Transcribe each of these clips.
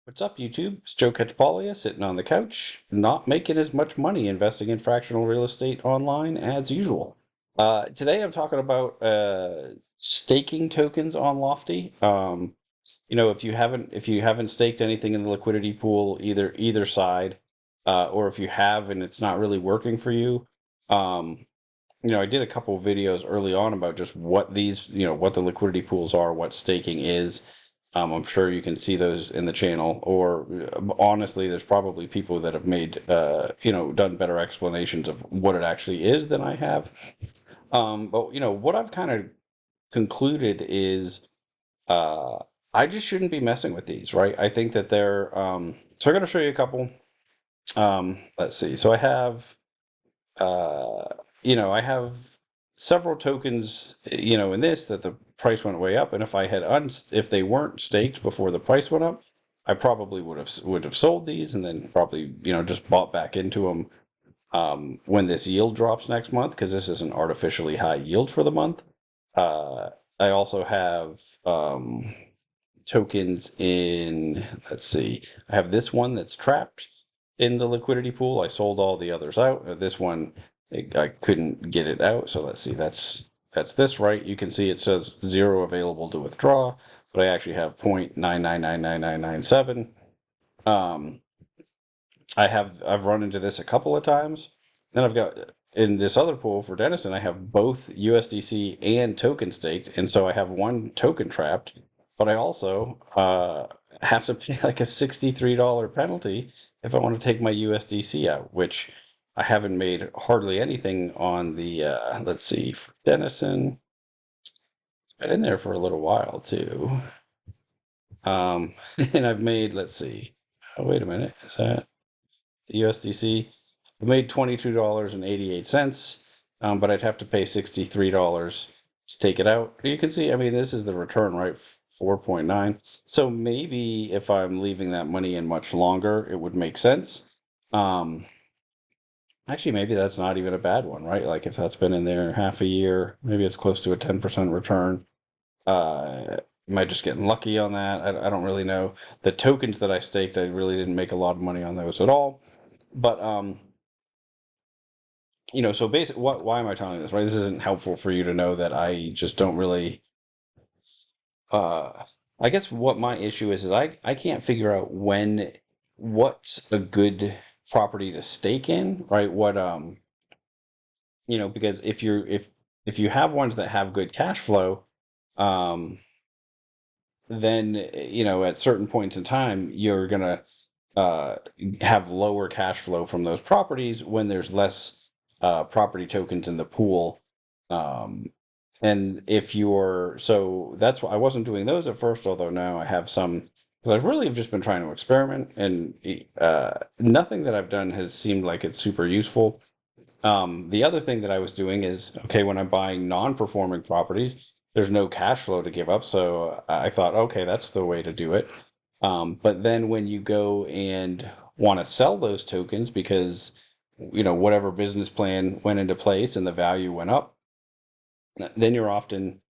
What's up, YouTube? It's Joe Catchpolia sitting on the couch, not making as much money investing in fractional real estate online as usual. Today I'm talking about staking tokens on Lofty. If you haven't staked anything in the liquidity pool, either side, or if you have and it's not really working for you, um, I did a couple of videos early on about just what the liquidity pools are, what staking is. I'm sure you can see those in the channel, or honestly, there's probably people that have done better explanations of what it actually is than I have. But what I've kind of concluded is, uh, I just shouldn't be messing with these, right? I think that so I'm going to show you a couple. Let's see. So uh, I have several tokens, in this that the price went way up, and if they weren't staked before the price went up, I probably would have sold these and then probably just bought back into them when this yield drops next month, because this is an artificially high yield for the month. Uh, I also have tokens in, let's see, I have this one that's trapped in the liquidity pool. I sold all the others out. This one, I couldn't get it out. So let's see, that's this, right? You can see it says zero available to withdraw, but I actually have 0.9999997. Um, I've run into this a couple of times. Then I've got in this other pool for Denison, I have both USDC and token staked, and so I have one token trapped, but I also have to pay like a $63 penalty if I want to take my USDC out, which I haven't made hardly anything on the let's see, for Denison. It's been in there for a little while too. And I've made, let's see. Oh, wait a minute. Is that the USDC? I made $22.88, but I'd have to pay $63 to take it out. You can see, I mean, this is the return, right? 4.9. So maybe if I'm leaving that money in much longer, it would make sense. Um, Actually, maybe that's not even a bad one, right? Like if that's been in there half a year, maybe it's close to a 10% return. Am I just getting lucky on that? I don't really know. The tokens that I staked, I really didn't make a lot of money on those at all. But so basically, why am I telling you this? Right, this isn't helpful for you to know that I just don't really. Uh, I guess what my issue is I can't figure out what's a good property to stake in, right? Because if you have ones that have good cash flow, um, then at certain points in time you're gonna uh, have lower cash flow from those properties when there's less property tokens in the pool. Um, and if you're so that's why I wasn't doing those at first, although now I have some because I've really just been trying to experiment, and nothing that I've done has seemed like it's super useful. The other thing that I was doing is, okay, when I'm buying non-performing properties, there's no cash flow to give up. So I thought, okay, that's the way to do it. But then when you go and want to sell those tokens because, whatever business plan went into place and the value went up, then you're often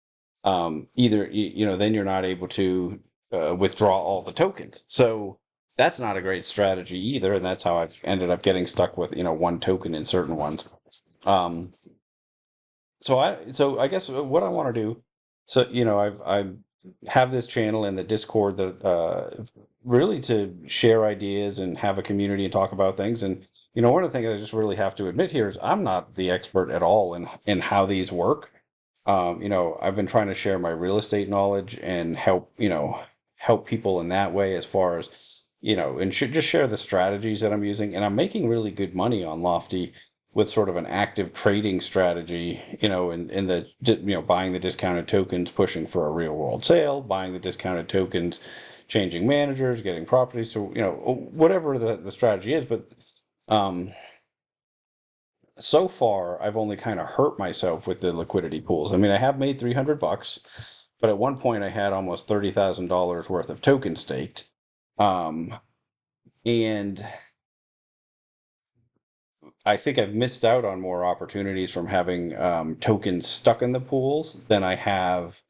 then you're not able to withdraw all the tokens. So that's not a great strategy either, and that's how I've ended up getting stuck with one token in certain ones. Um, so I guess what I want to do, so I have this channel in the Discord that really to share ideas and have a community and talk about things. And one of the things I just really have to admit here is I'm not the expert at all in how these work. I've been trying to share my real estate knowledge and help people in that way as far as, and should just share the strategies that I'm using. And I'm making really good money on Lofty with sort of an active trading strategy, in the, buying the discounted tokens, pushing for a real world sale, buying the discounted tokens, changing managers, getting properties. So, whatever the strategy is. But, um, so far I've only kind of hurt myself with the liquidity pools. I mean, I have made $300, but at one point I had almost $30,000 worth of tokens staked. Um, and I think I've missed out on more opportunities from having tokens stuck in the pools than I have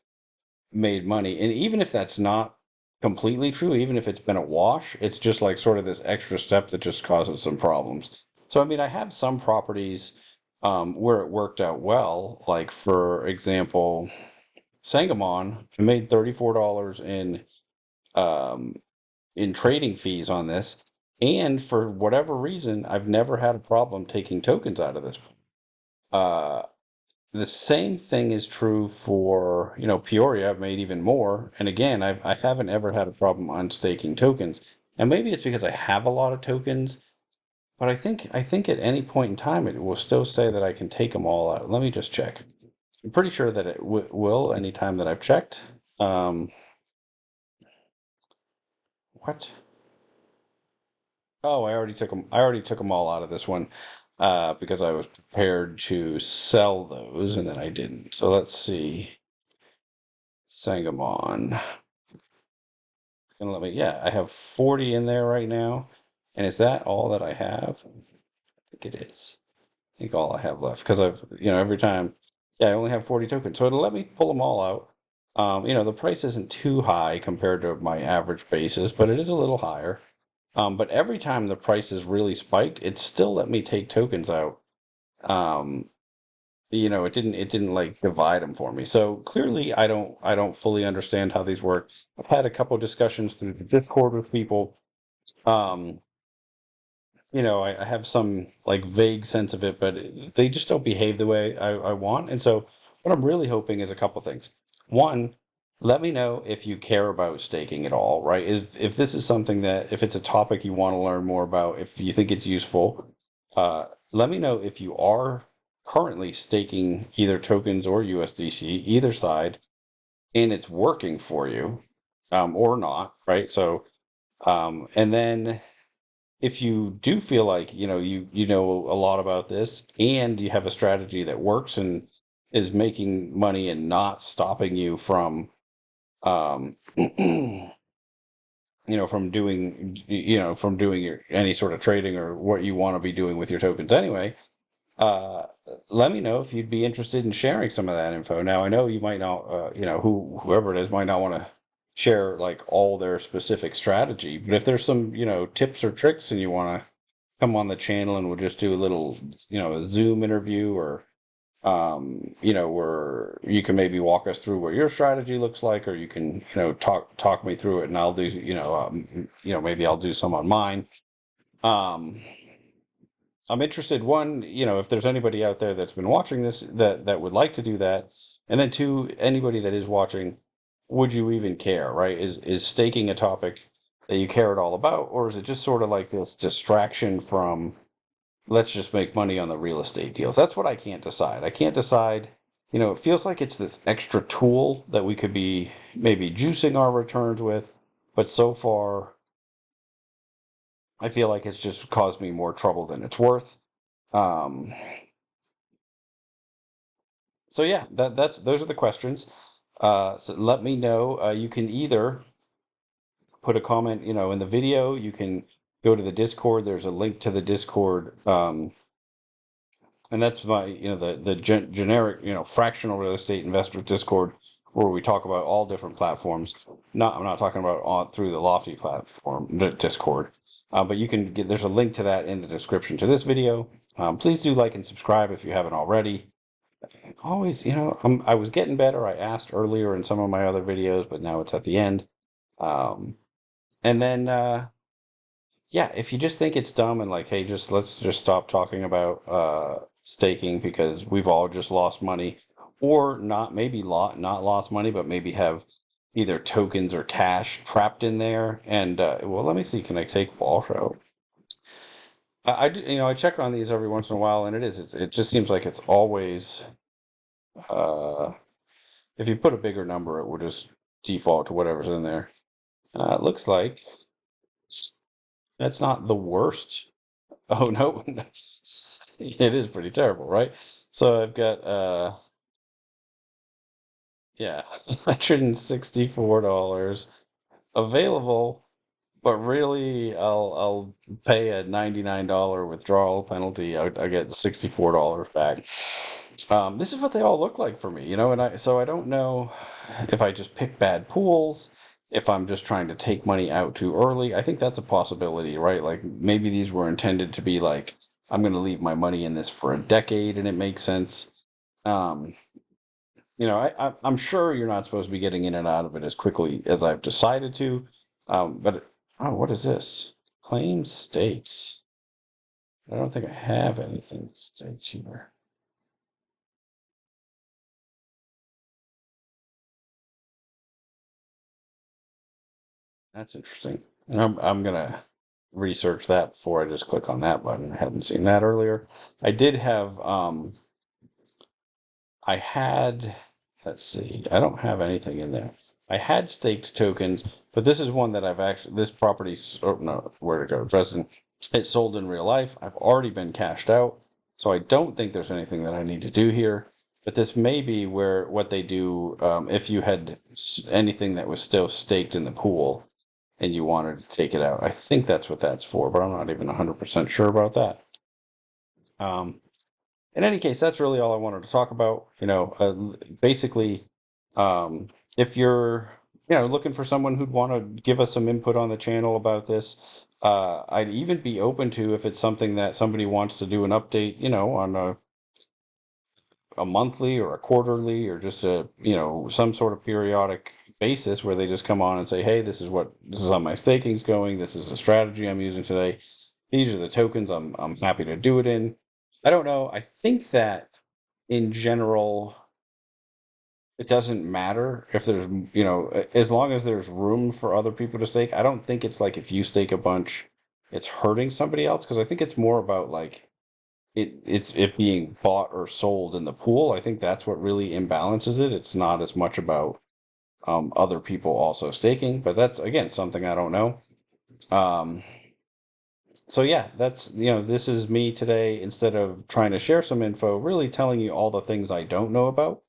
made money. And even if that's not completely true, even if it's been a wash. It's just like sort of this extra step that just causes some problems. So, I mean, I have some properties where it worked out well. Like, for example, Sangamon, I made $34 um, in trading fees on this. And for whatever reason, I've never had a problem taking tokens out of this. Uh, the same thing is true for, Peoria. I've made even more. And again, I haven't ever had a problem on staking tokens. And maybe it's because I have a lot of tokens, but I think at any point in time it will still say that I can take them all out. Let me just check. I'm pretty sure that it will anytime that I've checked. Um, what? Oh, I already took them all out of this one, because I was prepared to sell those, and then I didn't. So let's see. Sangamon. And let me, yeah, I have 40 in there right now. And is that all that I have? I think it is. I think all I have left, because every time, yeah, I only have 40 tokens. So it'll let me pull them all out. The price isn't too high compared to my average basis, but it is a little higher. But every time the price is really spiked, it still let me take tokens out. Um, it didn't like divide them for me. So clearly, I don't fully understand how these work. I've had a couple discussions through the Discord with people. Um, I have some like vague sense of it, but they just don't behave the way I want. And so, what I'm really hoping is a couple things. One, let me know if you care about staking at all, right? If this is something that, if it's a topic you want to learn more about, if you think it's useful, let me know if you are currently staking either tokens or USDC, either side, and it's working for you, or not, right? So, and then if you do feel like you know a lot about this and you have a strategy that works and is making money and not stopping you from from doing your any sort of trading or what you want to be doing with your tokens anyway, uh let me know if you'd be interested in sharing some of that info. Now, I know you might not, whoever it is might not want to share like all their specific strategy, but if there's some, tips or tricks and you want to come on the channel and we'll just do a little, a Zoom interview, or where you can maybe walk us through what your strategy looks like, or you can, talk me through it, and I'll do, maybe I'll do some on mine. Um, I'm interested, one, if there's anybody out there that's been watching this that would like to do that, and then two, anybody that is watching, would you even care, right? Is staking a topic that you care at all about, or is it just sort of like this distraction from, let's just make money on the real estate deals? That's what I can't decide. I can't decide. It feels like it's this extra tool that we could be maybe juicing our returns with, but so far, I feel like it's just caused me more trouble than it's worth. Um, so yeah, that's those are the questions. So let me know. You can either put a comment, in the video. You can go to the Discord. There's a link to the Discord. And that's my, the generic, fractional real estate investor Discord, where we talk about all different platforms. I'm not talking about on through the Lofty platform, Discord. But you can get, there's a link to that in the description to this video. Please do like and subscribe if you haven't already. Always, I was getting better. I asked earlier in some of my other videos, but now it's at the end. Um, and then, yeah, if you just think it's dumb and like, hey, let's just stop talking about staking, because we've all just lost money, or not, maybe not lost money, but maybe have either tokens or cash trapped in there. And well, let me see, can I take Wall Show? I check on these every once in a while, and it just seems like it's always, uh, if you put a bigger number, it will just default to whatever's in there. It looks like that's not the worst. Oh no, it is pretty terrible, right? So I've got yeah, $164 available, but really I'll pay a $99 withdrawal penalty. I get $64 back. This is what they all look like for me, and I don't know if I just pick bad pools, if I'm just trying to take money out too early, I think that's a possibility, right? Like maybe these were intended to be like, I'm going to leave my money in this for a decade and it makes sense. Um, I'm sure you're not supposed to be getting in and out of it as quickly as I've decided to. But oh, what is this? Claim stakes. I don't think I have anything staked here. That's interesting. I'm gonna research that before I just click on that button. I hadn't seen that earlier. I did have I had, let's see, I don't have anything in there. I had staked tokens, but this is one that I've actually, this property's, oh no, where to go, Dresden, it's sold in real life. I've already been cashed out, so I don't think there's anything that I need to do here. But this may be where what they do, if you had anything that was still staked in the pool and you wanted to take it out. I think that's what that's for, but I'm not even 100% sure about that. Um, in any case, that's really all I wanted to talk about. Basically, if you're looking for someone who'd want to give us some input on the channel about this, I'd even be open to if it's something that somebody wants to do an update, on a monthly or a quarterly or just a some sort of periodic basis where they just come on and say, hey, this is how my staking's going. This is a strategy I'm using today. These are the tokens I'm happy to do it in. I don't know. I think that in general, it doesn't matter if there's, as long as there's room for other people to stake. I don't think it's like if you stake a bunch, it's hurting somebody else because I think it's more about like it's it being bought or sold in the pool. I think that's what really imbalances it. It's not as much about other people also staking, but that's again something I don't know. Um, so yeah, that's this is me today. Instead of trying to share some info, really telling you all the things I don't know about.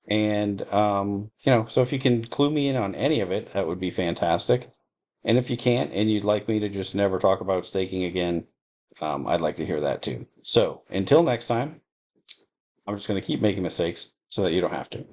And so if you can clue me in on any of it, that would be fantastic. And if you can't, and you'd like me to just never talk about staking again, I'd like to hear that too. So until next time, I'm just going to keep making mistakes so that you don't have to.